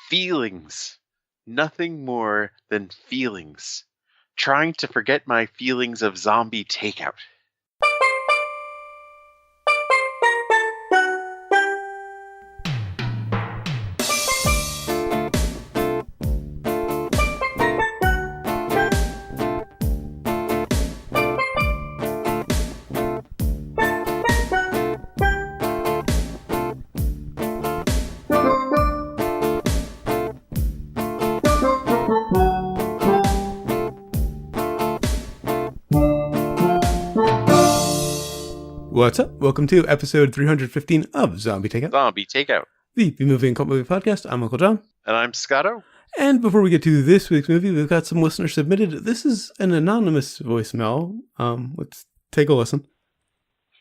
Feelings. Nothing more than feelings. Trying to forget my feelings of zombie takeout. What's up? Welcome to episode 315 of Zombie Takeout. Zombie Takeout. The B-Movie and Cult Movie Podcast. I'm Uncle John. And I'm Scotto. And before we get to this week's movie, we've got some listeners submitted. This is an anonymous voicemail. Let's take a listen.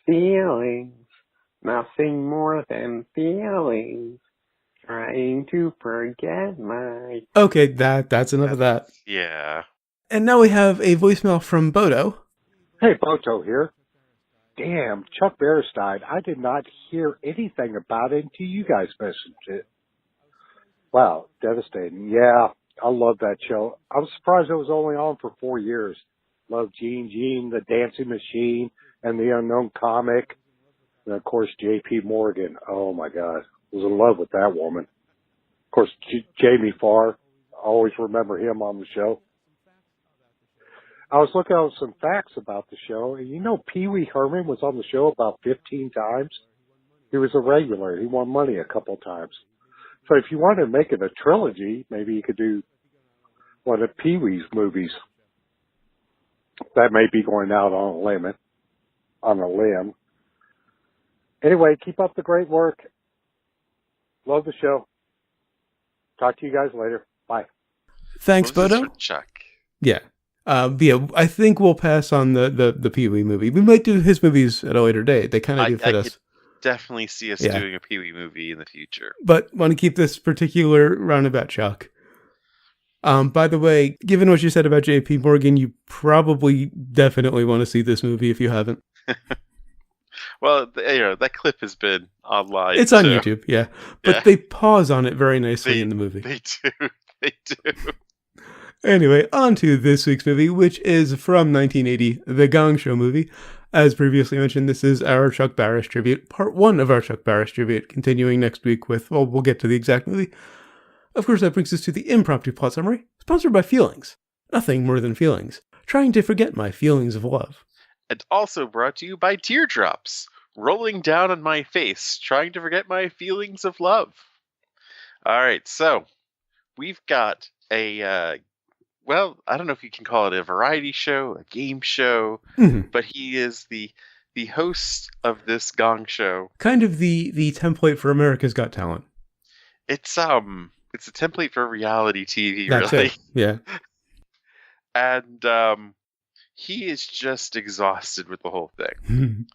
Feelings. Nothing more than feelings. Trying to forget my... Okay, that's enough of that. Yeah. And now we have a voicemail from Bodo. Hey, Boto here. Damn, Chuck Barris died. I did not hear anything about it until you guys mentioned it. Wow, devastating. Yeah, I love that show. I was surprised it was only on for 4 years. Loved Gene, the Dancing Machine, and the Unknown Comic. And, of course, J.P. Morgan. Oh, my God. Was in love with that woman. Of course, Jamie Farr. I always remember him on the show. I was looking at some facts about the show, and you know Pee Wee Herman was on the show about 15 times. He was a regular. He won money a couple times. So if you wanted to make it a trilogy, maybe you could do one of Pee Wee's movies. That may be going out on a limb. Anyway, keep up the great work. Love the show. Talk to you guys later. Bye. Thanks, Bodo. Chuck. Yeah. I think we'll pass on the Pee Wee movie. We might do his movies at a later date. They kind of do fit us. Could definitely see us doing a Pee Wee movie in the future. But want to keep this particular roundabout Chuck. By the way, given what you said about J.P. Morgan, you probably definitely want to see this movie if you haven't. Well, that clip has been online. It's on YouTube, yeah. But they pause on it very nicely in the movie. They do. Anyway, on to this week's movie, which is from 1980, The Gong Show Movie. As previously mentioned, this is our Chuck Barris tribute, part one of our Chuck Barris tribute, continuing next week with, well, we'll get to the exact movie. Of course, that brings us to the impromptu plot summary, sponsored by Feelings. Nothing more than feelings. Trying to forget my feelings of love. And also brought to you by Teardrops, rolling down on my face, trying to forget my feelings of love. All right, so we've got a... well, I don't know if you can call it a variety show, a game show, but he is the host of this Gong Show. Kind of the template for America's Got Talent. It's a template for reality TV, That's really. It. Yeah. And he is just exhausted with the whole thing.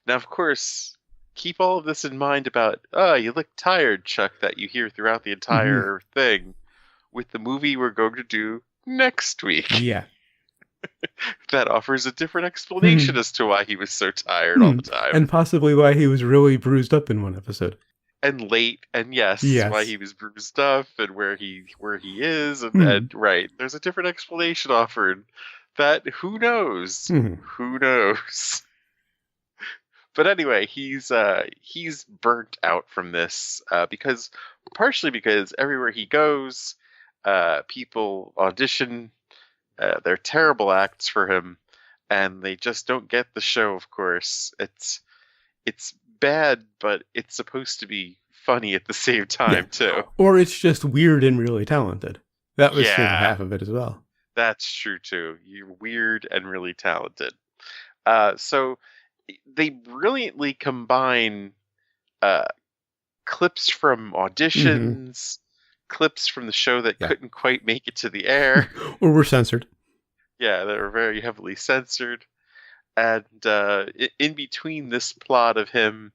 Now, of course, keep all of this in mind about, you look tired, Chuck, that you hear throughout the entire thing with the movie we're going to do next week. Yeah. That offers a different explanation as to why he was so tired all the time. And possibly why he was really bruised up in one episode. And late, and yes, why he was bruised up and where he is, and right. There's a different explanation offered that who knows? Who knows? But anyway, he's burnt out from this partially because everywhere he goes, people audition their terrible acts for him, and they just don't get the show. Of course, it's bad, but it's supposed to be funny at the same time too. Or it's just weird and really talented. That was half of it as well. That's true too. You're weird and really talented. So they brilliantly combine clips from auditions. Clips from the show that couldn't quite make it to the air. Or were censored. Yeah, they were very heavily censored. And in between this plot of him,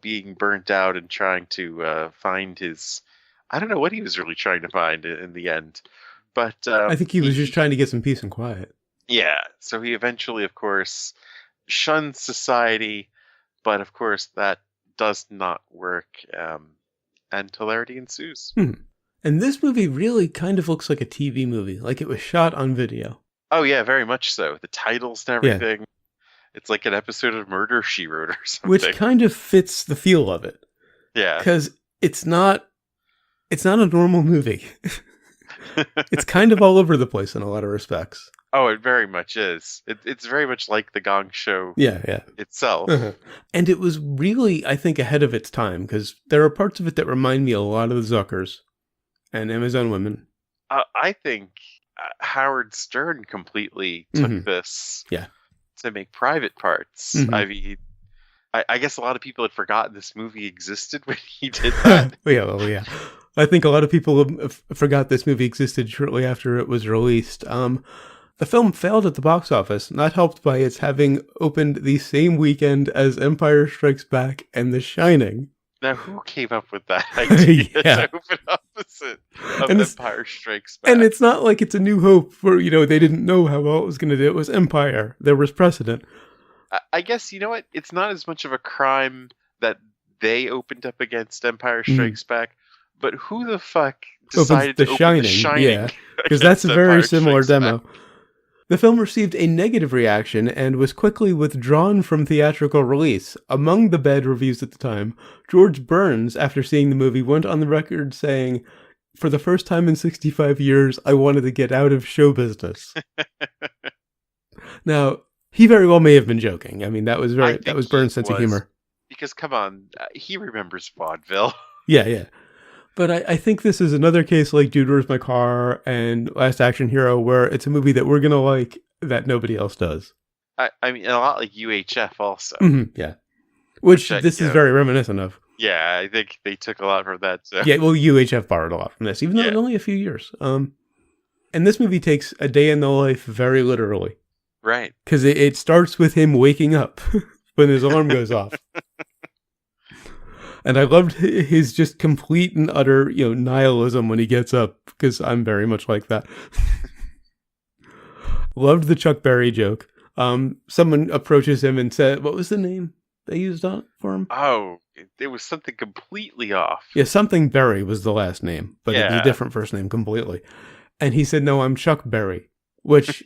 being burnt out and trying to find his... I don't know what he was really trying to find in the end. But I think he was just trying to get some peace and quiet. Yeah, so he eventually, of course, shuns society. But, of course, that does not work. And hilarity ensues. And this movie really kind of looks like a TV movie, like it was shot on video. Oh, yeah, very much so. The titles and everything. Yeah. It's like an episode of Murder, She Wrote or something. Which kind of fits the feel of it. Yeah. Because it's not a normal movie. It's kind of all over the place in a lot of respects. Oh, it very much is. It's very much like the Gong Show itself. Uh-huh. And it was really, I think, ahead of its time, because there are parts of it that remind me a lot of the Zuckers and Amazon Women. I think Howard Stern completely took this to make Private Parts. Mm-hmm. I mean, I guess a lot of people had forgotten this movie existed when he did that. Yeah. I think a lot of people forgot this movie existed shortly after it was released. The film failed at the box office, not helped by its having opened the same weekend as Empire Strikes Back and The Shining. Now, who came up with that idea to open opposite of Empire Strikes Back? And it's not like it's A New Hope where, they didn't know how well it was going to do. It was Empire. There was precedent. I guess, you know what? It's not as much of a crime that they opened up against Empire Strikes Back, but who the fuck decided to open The Shining? Yeah, because that's a very similar demo. Back. The film received a negative reaction and was quickly withdrawn from theatrical release. Among the bad reviews at the time, George Burns, after seeing the movie, went on the record saying, "For the first time in 65 years, I wanted to get out of show business." Now, he very well may have been joking. I mean, that was Burns' sense of humor. Because, come on, he remembers vaudeville. Yeah. But I think this is another case like Dude, Where's My Car and Last Action Hero, where it's a movie that we're going to like that nobody else does. I mean, a lot like UHF also. Mm-hmm, yeah. Which this is very reminiscent of. Yeah, I think they took a lot from that. So. Yeah, well, UHF borrowed a lot from this, even though it's only a few years. And this movie takes a day in the life very literally. Right. Because it starts with him waking up when his alarm goes off. And I loved his just complete and utter, nihilism when he gets up, because I'm very much like that. Loved the Chuck Barris joke. Someone approaches him and said, what was the name they used on for him? Oh, it was something completely off. Yeah, something Barry was the last name, but it's a different first name completely. And he said, "No, I'm Chuck Barris," which,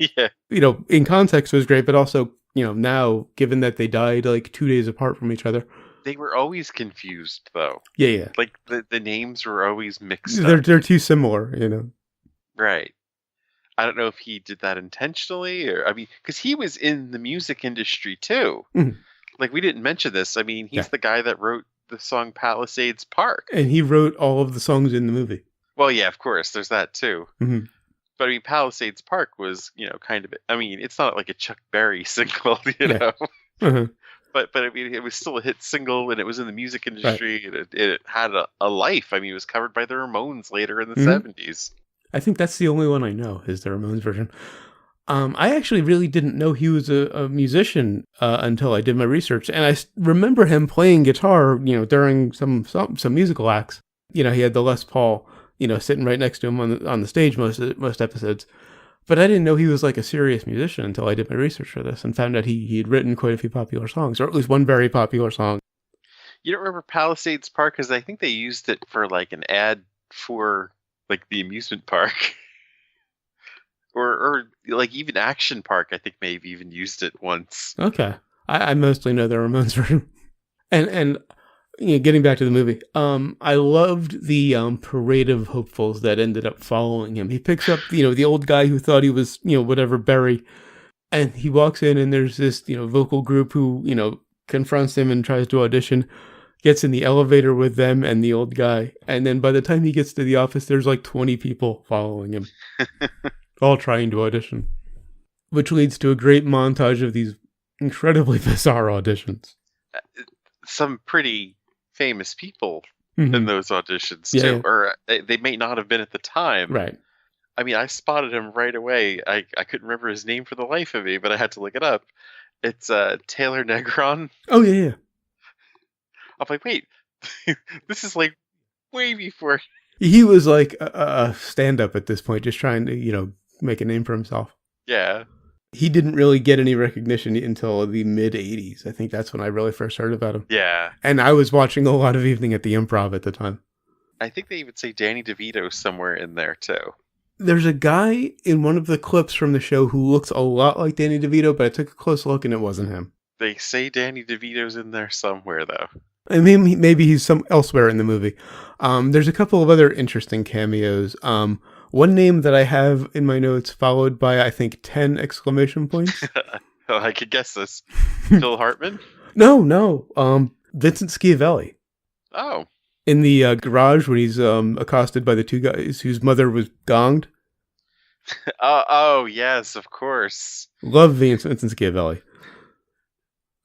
in context was great, but also, now, given that they died like 2 days apart from each other. They were always confused, though. Yeah. Like, the names were always mixed up. They're too similar, Right. I don't know if he did that intentionally, or, I mean, because he was in the music industry, too. Mm-hmm. Like, we didn't mention this. I mean, he's the guy that wrote the song Palisades Park. And he wrote all of the songs in the movie. Well, yeah, of course. There's that, too. Mm-hmm. But, I mean, Palisades Park was, kind of, I mean, it's not like a Chuck Berry single, know? Uh-huh. But I mean, it was still a hit single, and it was in the music industry, and it had a life. I mean, it was covered by the Ramones later in the 70s. I think that's the only one I know, is the Ramones version. I actually really didn't know he was a musician until I did my research, and I remember him playing guitar, during some musical acts. He had the Les Paul, sitting right next to him on the stage most episodes. But I didn't know he was like a serious musician until I did my research for this and found out he had written quite a few popular songs, or at least one very popular song. You don't remember Palisades Park? Because I think they used it for like an ad for like the amusement park. or like even Action Park, I think may have even used it once. Okay. I mostly know the Ramones version. And getting back to the movie, I loved the parade of hopefuls that ended up following him. He picks up, the old guy who thought he was, whatever, Barry, and he walks in and there's this, vocal group who, confronts him and tries to audition, gets in the elevator with them and the old guy. And then by the time he gets to the office, there's like 20 people following him, all trying to audition, which leads to a great montage of these incredibly bizarre auditions. Some pretty famous people in those auditions too, or they may not have been at the time. Right. I mean, I spotted him right away. I couldn't remember his name for the life of me, but I had to look it up. It's Taylor Negron. Oh yeah. I'm like, wait, this is like way before. He was like a stand-up at this point, just trying to make a name for himself. Yeah. He didn't really get any recognition until the mid-'80s. I think that's when I really first heard about him. Yeah. And I was watching a lot of Evening at the Improv at the time. I think they even say Danny DeVito somewhere in there too. There's a guy in one of the clips from the show who looks a lot like Danny DeVito, but I took a close look and it wasn't him. They say Danny DeVito's in there somewhere, though. I mean, maybe he's elsewhere in the movie. There's a couple of other interesting cameos. One name that I have in my notes, followed by, I think, 10 exclamation points. Oh, I could guess this. Phil Hartman? No. Vincent Schiavelli. Oh. In the garage when he's accosted by the two guys whose mother was gonged. Oh, yes, of course. Love Vincent Schiavelli.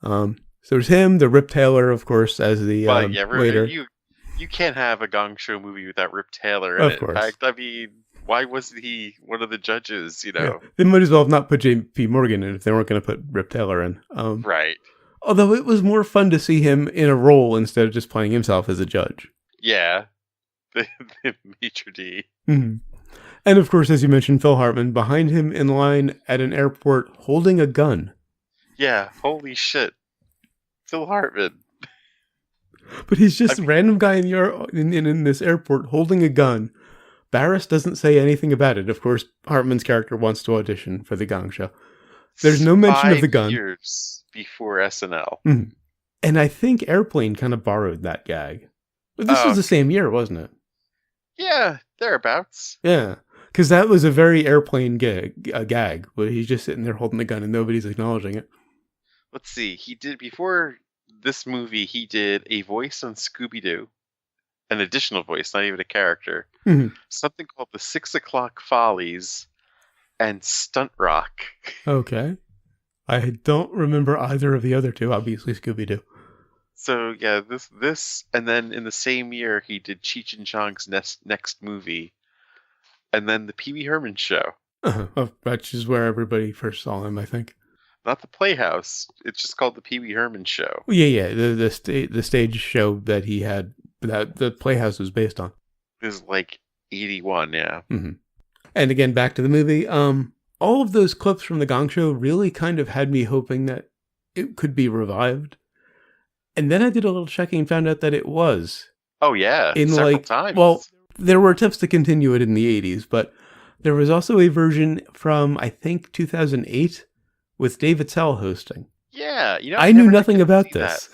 So there's him, the Rip Taylor, of course, as the waiter. You can't have a Gong Show movie without Rip Taylor in of it. Course. In fact, I mean, why wasn't he one of the judges, you know? Yeah. They might as well have not put J.P. Morgan in if they weren't going to put Rip Taylor in. Right. Although it was more fun to see him in a role instead of just playing himself as a judge. Yeah. The maitre d'. Mm-hmm. And of course, as you mentioned, Phil Hartman, behind him in line at an airport holding a gun. Yeah, holy shit. Phil Hartman. But he's just a random guy in this airport holding a gun. Barris doesn't say anything about it. Of course, Hartman's character wants to audition for the Gong Show. There's no mention of the gun. 5 years before SNL. Mm-hmm. And I think Airplane kind of borrowed that gag. But this was the same year, wasn't it? Yeah, thereabouts. Yeah, because that was a very Airplane gag, where he's just sitting there holding the gun and nobody's acknowledging it. Let's see. He did, before this movie, he did a voice on Scooby-Doo. An additional voice, not even a character. Mm-hmm. Something called the 6 O'Clock Follies and Stunt Rock. Okay. I don't remember either of the other two, obviously Scooby-Doo. So, yeah, this, and then in the same year, he did Cheech and Chong's next movie, and then the Pee Wee Herman Show. Oh, which is where everybody first saw him, I think. Not the Playhouse. It's just called the Pee Wee Herman Show. Yeah. The stage show that he had, that the Playhouse was based on. It was like 81, yeah. Mm-hmm. And again, back to the movie. All of those clips from the Gong Show really kind of had me hoping that it could be revived. And then I did a little checking and found out that it was. Oh, yeah. Several times. Well, there were attempts to continue it in the 80s, but there was also a version from, I think, 2008 with Dave Attell hosting. Yeah. I knew nothing about this.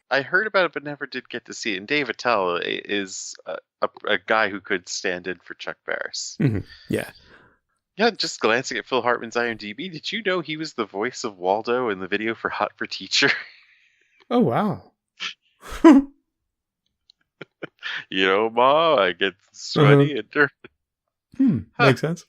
I heard about it, but never did get to see it. And Dave Attell is a guy who could stand in for Chuck Barris. Mm-hmm. Yeah. Yeah, just glancing at Phil Hartman's IMDb, did you know he was the voice of Waldo in the video for Hot for Teacher? Oh, wow. You know, Ma, I get sweaty and dirty. Makes sense.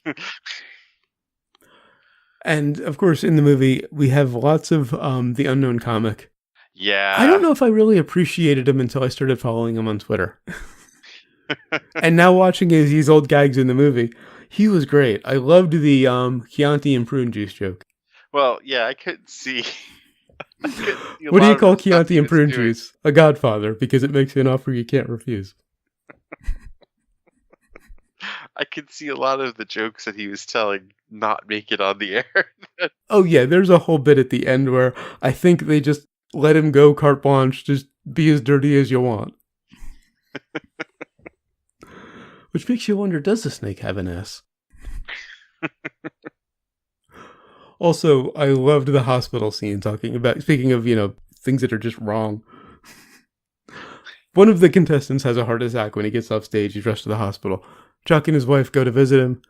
And, of course, in the movie, we have lots of the unknown comic. Yeah. I don't know if I really appreciated him until I started following him on Twitter. And now watching his old gags in the movie, he was great. I loved the Chianti and prune juice joke. Well, yeah, I couldn't see... What do you call Chianti and prune juice? A godfather, because it makes you an offer you can't refuse. I could see a lot of the jokes that he was telling not make it on the air. Oh yeah, there's a whole bit at the end where I think they just let him go carte blanche, just be as dirty as you want. Which makes you wonder, does the snake have an ass? Also, I loved the hospital scene speaking of, things that are just wrong. One of the contestants has a heart attack when he gets off stage. He's rushed to the hospital. Chuck and his wife go to visit him,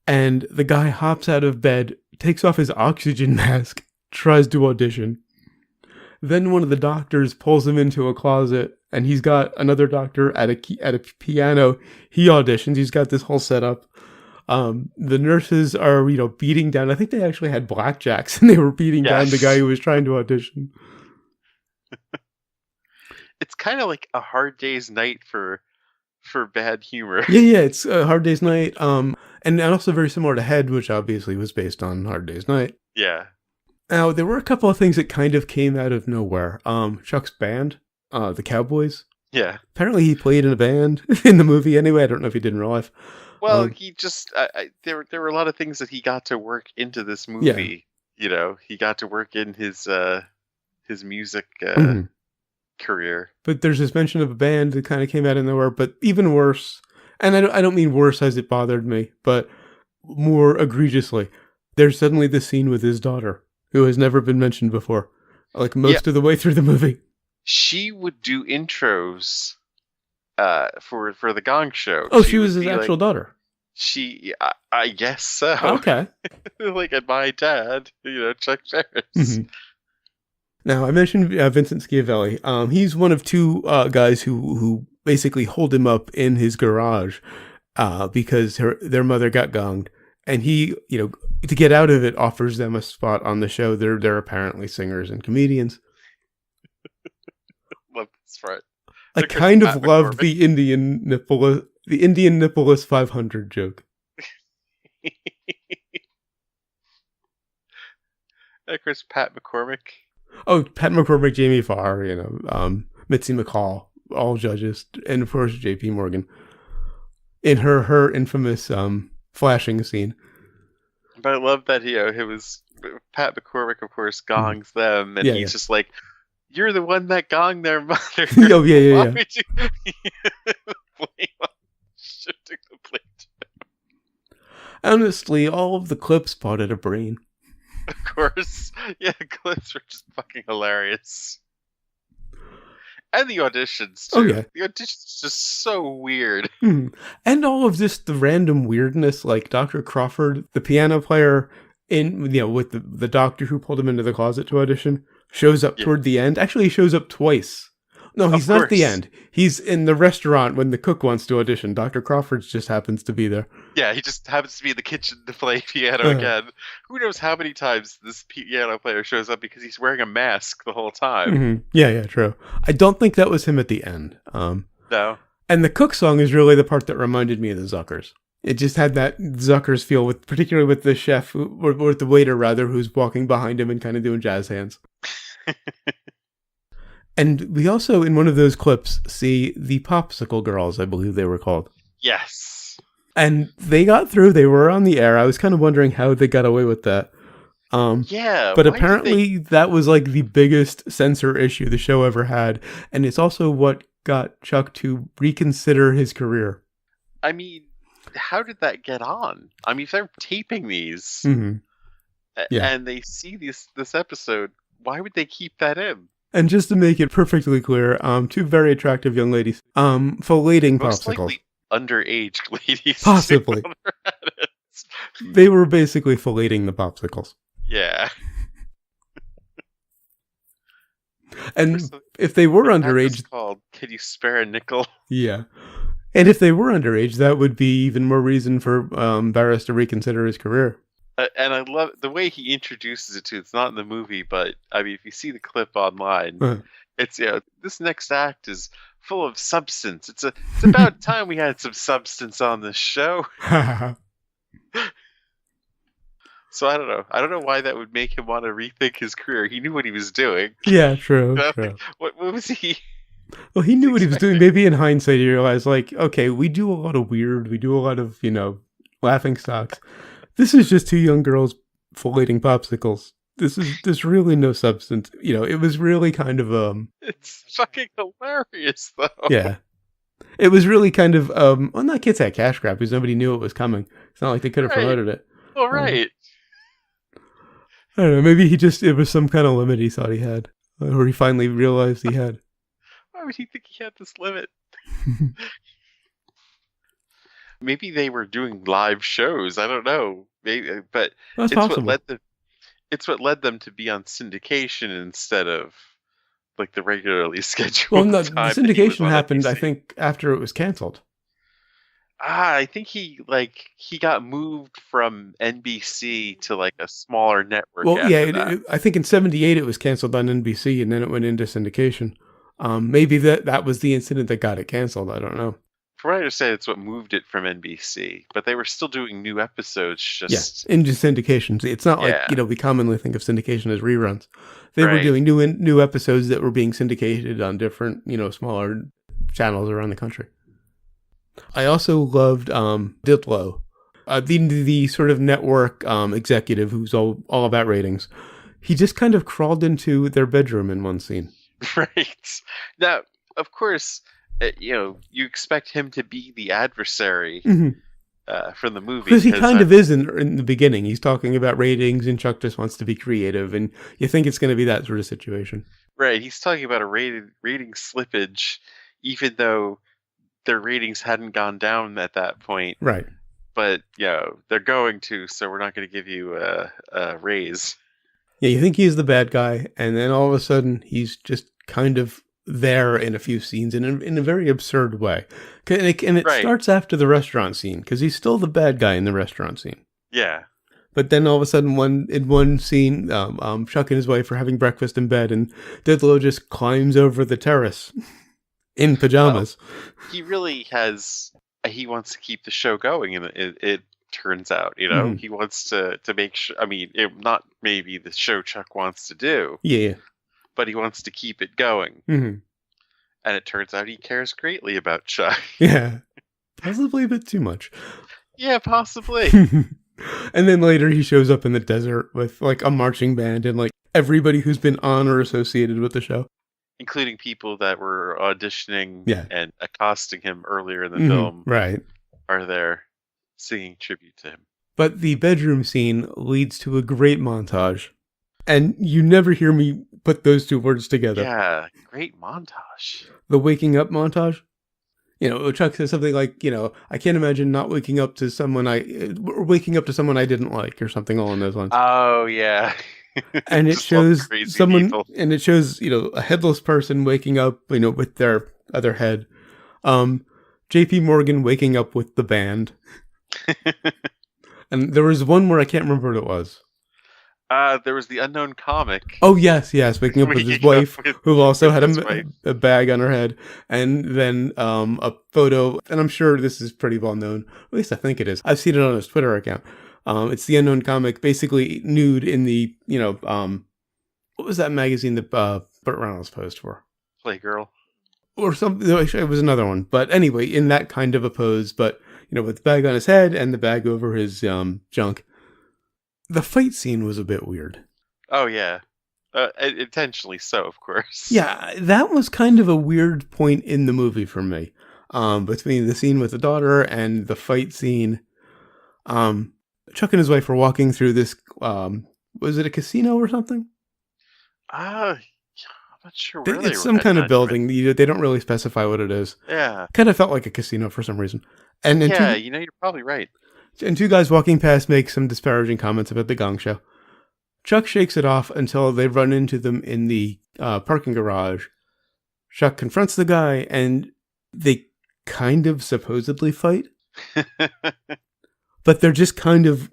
and the guy hops out of bed, takes off his oxygen mask, tries to audition. Then one of the doctors pulls him into a closet, and he's got another doctor at a piano. He auditions. He's got this whole setup. The nurses are, beating down. I think they actually had blackjacks and they were beating down the guy who was trying to audition. It's kind of like a Hard Day's Night for bad humor. Yeah, it's a Hard Day's Night. And also very similar to Head, which obviously was based on Hard Day's Night. Yeah. Now, there were a couple of things that kind of came out of nowhere. Chuck's band, the Cowboys. Yeah. Apparently he played in a band in the movie anyway. I don't know if he did in real life. Well, he just there were a lot of things that he got to work into this movie. Yeah. He got to work in his music career. But there's this mention of a band that kind of came out of nowhere, but even worse, and I don't mean worse as it bothered me, but more egregiously, there's suddenly this scene with his daughter, who has never been mentioned before, like most of the way through the movie. She would do intros for the Gong Show. Oh, she was his actual daughter. I guess so. Okay. Like at my dad, Chuck Barris. Mm-hmm. Now, I mentioned Vincent Schiavelli. He's one of two guys who basically hold him up in his garage because their mother got gonged. And he, to get out of it, offers them a spot on the show. They're apparently singers and comedians. Love this part. I kind of loved the Indian Nipolis 500 joke. Of course, Pat McCormick. Oh, Pat McCormick, Jamie Farr, Mitzi McCall, all judges, and of course J.P. Morgan in her infamous flashing scene. But I love that it was Pat McCormick, of course, gongs them, and he's just like, "You're the one that gonged their mother." Oh yeah. Why would you shifting the blame? Honestly, all of the clips spotted a brain. Of course. Yeah, clips were just fucking hilarious. And the auditions, too. Oh, yeah. The auditions just so weird. And all of this, the random weirdness, like Dr. Crawford, the piano player, with the doctor who pulled him into the closet to audition, shows up toward the end. Actually, he shows up twice. No, he's not at the end. He's in the restaurant when the cook wants to audition. Dr. Crawford just happens to be there. Yeah, he just happens to be in the kitchen to play piano again. Who knows how many times this piano player shows up because he's wearing a mask the whole time. Mm-hmm. Yeah, true. I don't think that was him at the end. No. And the cook song is really the part that reminded me of the Zuckers. It just had that Zuckers feel, particularly with the chef, or with the waiter, rather, who's walking behind him and kind of doing jazz hands. And we also, in one of those clips, see the Popsicle Girls, I believe they were called. Yes. And they got through. They were on the air. I was kind of wondering how they got away with that. But apparently that was like the biggest censor issue the show ever had. And it's also what got Chuck to reconsider his career. I mean, how did that get on? I mean, if they're taping these and they see this episode, why would they keep that in? And just to make it perfectly clear, two very attractive young ladies, filleting Most popsicles. Likely underage ladies. Possibly. They were basically filleting the popsicles. Yeah. And if they were underage, called "Can You Spare a Nickel?" Yeah. And if they were underage, that would be even more reason for Barris to reconsider his career. And I love the way he introduces it too. It's not in the movie, but I mean, if you see the clip online, it's this next act is full of substance. It's about time we had some substance on this show. So I don't know. I don't know why that would make him want to rethink his career. He knew what he was doing. Yeah, true. What was he? Well, he knew what he was doing. Maybe in hindsight, he realized, like, okay, we do a lot of weird. We do a lot of, laughing stocks. This is just two young girls filleting popsicles. There's really no substance. It was really kind of It's fucking hilarious, though. Yeah, it was really kind of not kids at cash grab because nobody knew it was coming. It's not like they could have promoted it. All right. I don't know. Maybe it was some kind of limit he thought he had, or he finally realized he had. Why would he think he had this limit? Maybe they were doing live shows. I don't know. Maybe, but that's possible. It's what led them to be on syndication instead of like the regularly scheduled. Well, no, the syndication happened, I think, after it was canceled. I think he got moved from NBC to like a smaller network. Well, yeah, I think in '78 it was canceled on NBC, and then it went into syndication. Maybe that was the incident that got it canceled. I don't know. From what I understand, it's what moved it from NBC, but they were still doing new episodes. Into syndication. It's not like we commonly think of syndication as reruns. They were doing new episodes that were being syndicated on different smaller channels around the country. I also loved Ditlow, the sort of network executive who's all about ratings. He just kind of crawled into their bedroom in one scene. Right. Now, of course, you expect him to be the adversary from the movie. Because he kind of is in the beginning. He's talking about ratings, and Chuck just wants to be creative, and you think it's going to be that sort of situation. Right. He's talking about a rating slippage, even though their ratings hadn't gone down at that point. Right. But, they're going to, so we're not going to give you a raise. Yeah, you think he's the bad guy, and then all of a sudden, he's just kind of there in a few scenes in a very absurd way. And it starts after the restaurant scene, because he's still the bad guy in the restaurant scene. Yeah. But then all of a sudden, in one scene, Chuck and his wife are having breakfast in bed, and Didlow just climbs over the terrace in pajamas. Well, he really he wants to keep the show going, and it turns out, he wants to make sure, not maybe the show Chuck wants to do. Yeah. But he wants to keep it going. Mm-hmm. And it turns out he cares greatly about Chuck. Yeah. Possibly a bit too much. Yeah, possibly. And then later he shows up in the desert with a marching band and everybody who's been on or associated with the show. Including people that were auditioning and accosting him earlier in the film. Right. Are there singing tribute to him. But the bedroom scene leads to a great montage. And you never hear me put those two words together. Yeah, great montage. The waking up montage. Chuck says something like, I can't imagine not waking up to someone I didn't like, or something along those lines. Oh, yeah. And it shows someone, and it shows, a headless person waking up, with their other head. JP Morgan waking up with the band. And there was one where I can't remember what it was. There was the unknown comic. Oh, yes, waking up with his wife, who also had a bag on her head, and then a photo, and I'm sure this is pretty well known, at least I think it is. I've seen it on his Twitter account. It's the unknown comic, basically nude in the, what was that magazine that Burt Reynolds posed for? Playgirl. Or something, it was another one. But anyway, in that kind of a pose, but, with the bag on his head and the bag over his junk. The fight scene was a bit weird. Oh, yeah. Intentionally so, of course. Yeah, that was kind of a weird point in the movie for me. Between the scene with the daughter and the fight scene. Chuck and his wife were walking through this, was it a casino or something? I'm not sure where they were. It's some kind of building. They don't really specify what it is. Yeah. Kind of felt like a casino for some reason. And you're probably right. And two guys walking past make some disparaging comments about the Gong Show. Chuck shakes it off until they run into them in the parking garage. Chuck confronts the guy, and they kind of supposedly fight. But they're just kind of,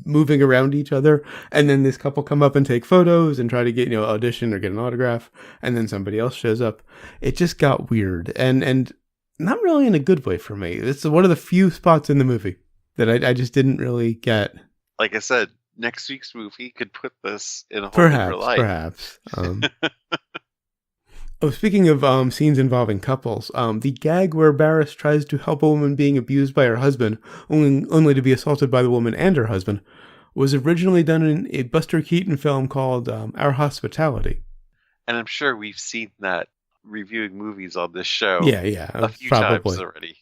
moving around each other. And then this couple come up and take photos and try to get, audition or get an autograph. And then somebody else shows up. It just got weird. And not really in a good way for me. It's one of the few spots in the movie that I just didn't really get. Like I said, next week's movie could put this in a whole different light. Perhaps. Speaking of scenes involving couples, the gag where Barris tries to help a woman being abused by her husband, only to be assaulted by the woman and her husband, was originally done in a Buster Keaton film called Our Hospitality. And I'm sure we've seen that reviewing movies on this show a few times already.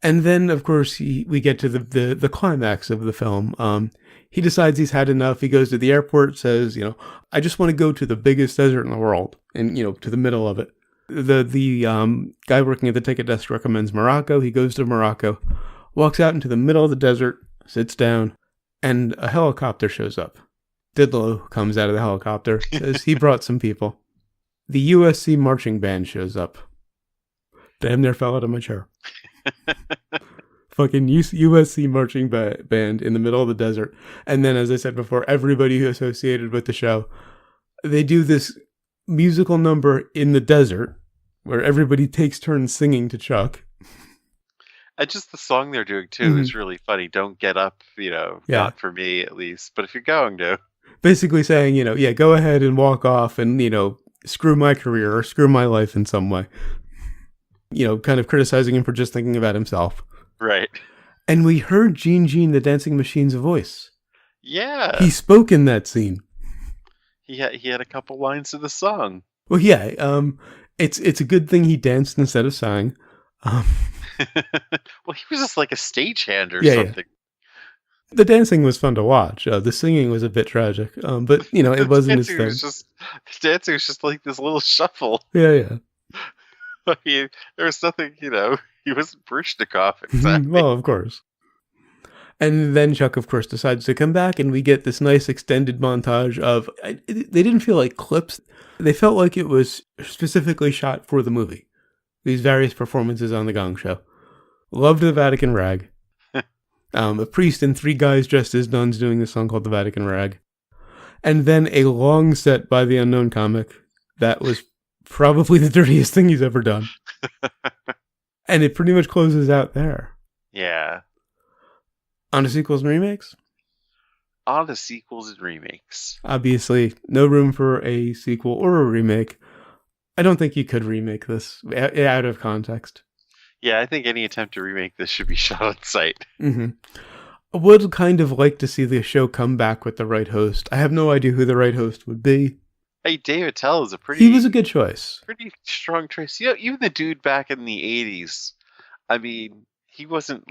And then, of course, we get to the climax of the film. He decides he's had enough. He goes to the airport, says, I just want to go to the biggest desert in the world, and, to the middle of it. The guy working at the ticket desk recommends Morocco. He goes to Morocco, walks out into the middle of the desert, sits down, and a helicopter shows up. Didlow comes out of the helicopter, says he brought some people. The USC marching band shows up. Damn near fell out of my chair. Fucking USC marching band in the middle of the desert. And then, as I said before, everybody who associated with the show, they do this musical number in the desert where everybody takes turns singing to Chuck. And just the song they're doing, too, is really funny. Don't get up, not for me, at least. But if you're going to. Basically saying, go ahead and walk off and, screw my career or screw my life in some way. Kind of criticizing him for just thinking about himself. Right. And we heard Gene the Dancing Machine's voice. Yeah. He spoke in that scene. He had a couple lines to the song. Well, yeah, it's a good thing he danced instead of sang. Well, he was just like a stagehand or yeah, something. Yeah. The dancing was fun to watch. The singing was a bit tragic, but it wasn't his thing. The dancing was just like this little shuffle. Yeah. I mean, there was nothing, he wasn't Baryshnikov exactly. Well, of course. And then Chuck, of course, decides to come back, and we get this nice extended montage of... They didn't feel like clips. They felt like it was specifically shot for the movie. These various performances on the Gong Show. Loved the Vatican Rag. A priest and 3 guys dressed as nuns doing this song called the Vatican Rag. And then a long set by the unknown comic. That was probably the dirtiest thing he's ever done. And it pretty much closes out there. Yeah. On to sequels and remakes? On to sequels and remakes. Obviously, no room for a sequel or a remake. I don't think you could remake this out of context. Yeah, I think any attempt to remake this should be shot on site. Mm-hmm. I would kind of like to see the show come back with the right host. I have no idea who the right host would be. Hey, Dave Attell is He was a good choice. Pretty strong choice. Even the dude back in the 80s, I mean, he wasn't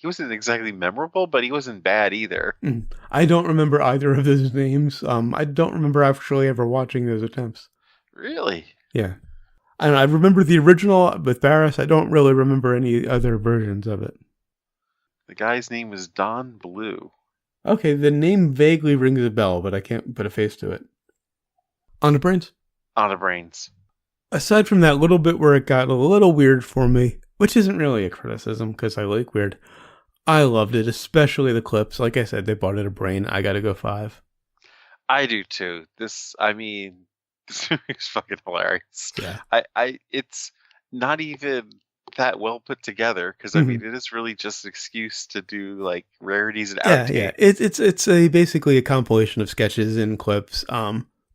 exactly memorable, but he wasn't bad either. I don't remember either of those names. I don't remember actually ever watching those attempts. Really? Yeah. And I remember the original with Barris. I don't really remember any other versions of it. The guy's name was Don Blue. Okay, the name vaguely rings a bell, but I can't put a face to it. On to brains? On to brains. Aside from that little bit where it got a little weird for me, which isn't really a criticism because I like weird, I loved it, especially the clips. Like I said, they bought it a brain. I gotta go 5. I do too. This movie is fucking hilarious. Yeah. It's not even that well put together because I mean it is really just an excuse to do like rarities and outtakes. Yeah. It's basically a compilation of sketches and clips.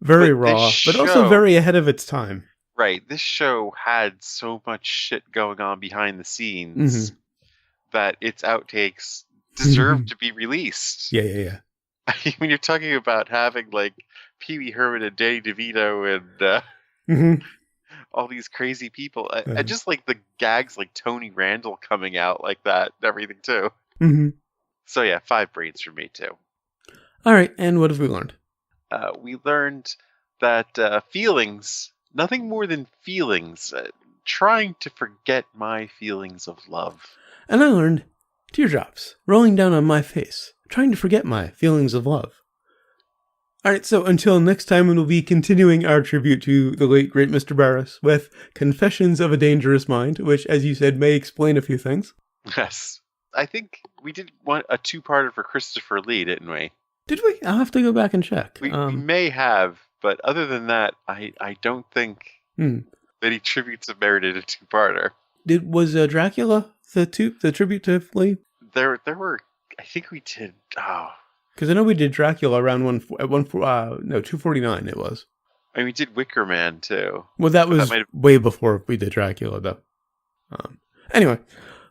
Very raw, but also very ahead of its time. Right. This show had so much shit going on behind the scenes that its outtakes deserve to be released. Yeah. I mean, when you're talking about having like Pee Wee Herman and Danny DeVito and all these crazy people, and just like the gags like Tony Randall coming out like that and everything too. So yeah, 5 brains for me too. All right, and what have we learned? We learned that feelings, nothing more than feelings, trying to forget my feelings of love. And I learned teardrops rolling down on my face, trying to forget my feelings of love. All right, so until next time, we'll be continuing our tribute to the late, great Mr. Barris with Confessions of a Dangerous Mind, which, as you said, may explain a few things. Yes. I think we did want a 2-parter for Christopher Lee, didn't we? Did we? I'll have to go back and check. We may have, but other than that, I don't think any tributes have merited a 2-parter. Was Dracula the tribute to Lee? There were. I think we did. Oh, because I know we did Dracula around 249. It was. I mean, we did Wicker Man too. Well, that was way before we did Dracula, though. Anyway.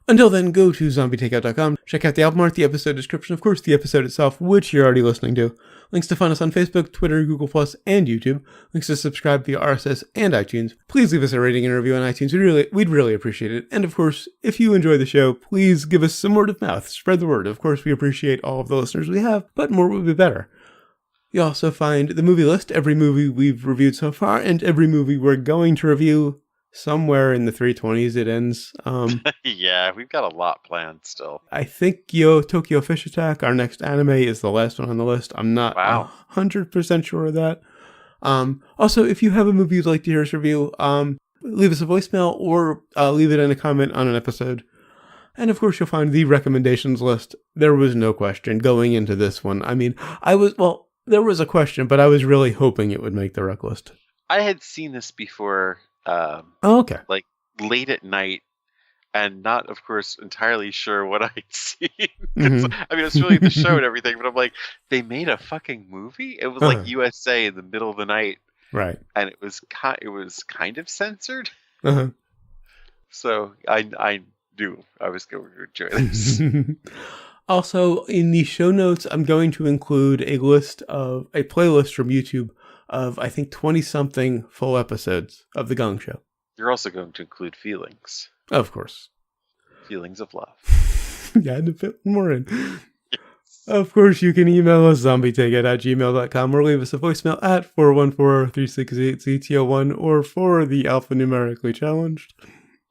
Until then, go to zombietakeout.com, check out the album art, the episode description, of course, the episode itself, which you're already listening to. Links to find us on Facebook, Twitter, Google+, and YouTube. Links to subscribe via RSS and iTunes. Please leave us a rating and review on iTunes. We'd really appreciate it. And of course, if you enjoy the show, please give us some word of mouth. Spread the word. Of course, we appreciate all of the listeners we have, but more would be better. You also find the movie list, every movie we've reviewed so far, and every movie we're going to review. Somewhere in the 320s it ends. Yeah, we've got a lot planned still. I think Tokyo Fish Attack, our next anime, is the last one on the list. I'm not 100% sure of that. Also, if you have a movie you'd like to hear us review, leave us a voicemail or leave it in a comment on an episode. And of course, you'll find the recommendations list. There was no question going into this one. I mean, there was a question, but I was really hoping it would make the rec list. I had seen this before. Okay. Like late at night, and not, of course, entirely sure what I'd seen. I mean, it's really the show and everything, but I'm like, they made a fucking movie? It was like USA in the middle of the night. Right. And it was kind of censored. So I knew I was going to enjoy this. Also, in the show notes, I'm going to include a playlist from YouTube of, I think, 20-something full episodes of The Gong Show. You're also going to include feelings. Of course. Feelings of love. Yeah, and to fit more in. Of course, you can email us, zombieticket@gmail.com, or leave us a voicemail at 414-368-CTO1, or for the alphanumerically challenged.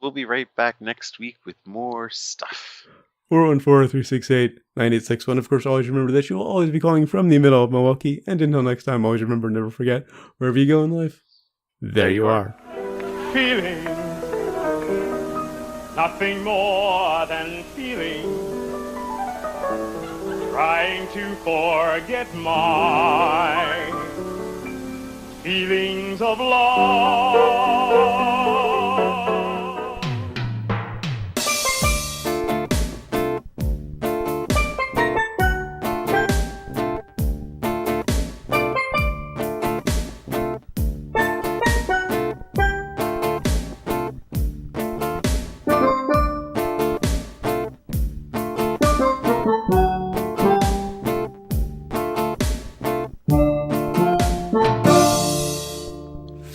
We'll be right back next week with more stuff. 414-368-9861. Of course, always remember that you will always be calling from the middle of Milwaukee. And until next time, always remember, never forget, wherever you go in life, there you are. Feeling, nothing more than feeling. Trying to forget my feelings of love.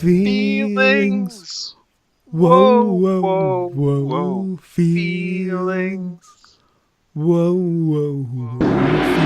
Feelings. Whoa, whoa, whoa. Feelings. Whoa, whoa, whoa.